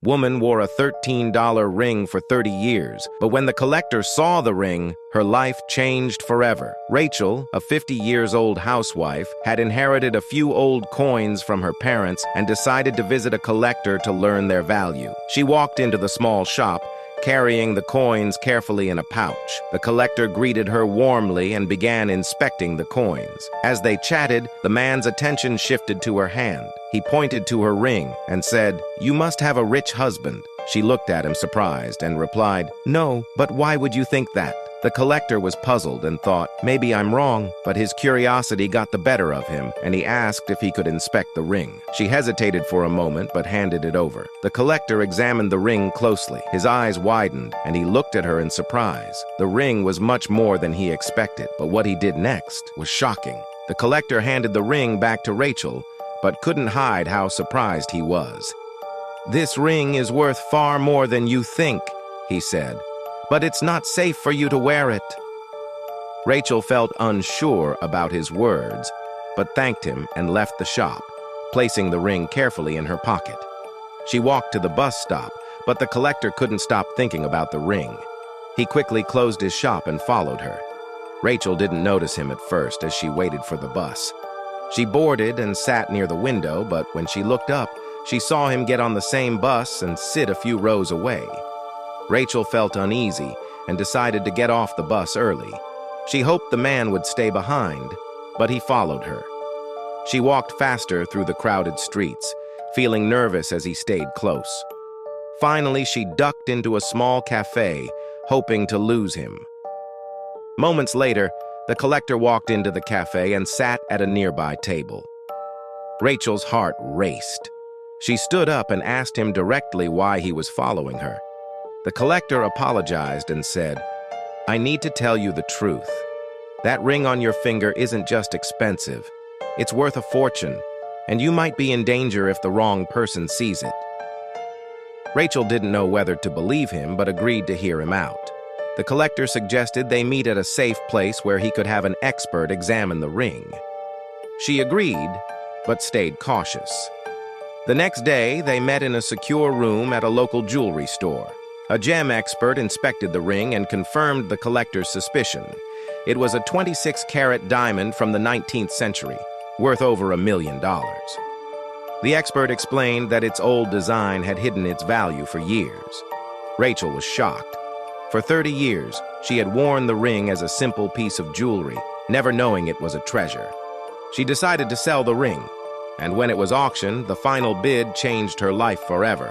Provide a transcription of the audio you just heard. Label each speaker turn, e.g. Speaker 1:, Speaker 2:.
Speaker 1: Woman wore a $13 ring for 30 years, but when the collector saw the ring, her life changed forever. Rachel, a 50-years-old housewife, had inherited a few old coins from her parents and decided to visit a collector to learn their value. She walked into the small shop, carrying the coins carefully in a pouch. The collector greeted her warmly and began inspecting the coins. As they chatted, the man's attention shifted to her hand. He pointed to her ring and said, "You must have a rich husband." She looked at him surprised and replied, "No, but why would you think that?" The collector was puzzled and thought, maybe I'm wrong, but his curiosity got the better of him, and he asked if he could inspect the ring. She hesitated for a moment, but handed it over. The collector examined the ring closely. His eyes widened, and he looked at her in surprise. The ring was much more than he expected, but what he did next was shocking. The collector handed the ring back to Rachel, but couldn't hide how surprised he was. "This ring is worth far more than you think," he said. "But it's not safe for you to wear it." Rachel felt unsure about his words, but thanked him and left the shop, placing the ring carefully in her pocket. She walked to the bus stop, but the collector couldn't stop thinking about the ring. He quickly closed his shop and followed her. Rachel didn't notice him at first as she waited for the bus. She boarded and sat near the window, but when she looked up, she saw him get on the same bus and sit a few rows away. Rachel felt uneasy and decided to get off the bus early. She hoped the man would stay behind, but he followed her. She walked faster through the crowded streets, feeling nervous as he stayed close. Finally, she ducked into a small cafe, hoping to lose him. Moments later, the collector walked into the cafe and sat at a nearby table. Rachel's heart raced. She stood up and asked him directly why he was following her. The collector apologized and said, "I need to tell you the truth. That ring on your finger isn't just expensive. It's worth a fortune, and you might be in danger if the wrong person sees it." Rachel didn't know whether to believe him, but agreed to hear him out. The collector suggested they meet at a safe place where he could have an expert examine the ring. She agreed, but stayed cautious. The next day, they met in a secure room at a local jewelry store. A gem expert inspected the ring and confirmed the collector's suspicion. It was a 26-carat diamond from the 19th century, worth over $1 million. The expert explained that its old design had hidden its value for years. Rachel was shocked. For 30 years, she had worn the ring as a simple piece of jewelry, never knowing it was a treasure. She decided to sell the ring, and when it was auctioned, the final bid changed her life forever.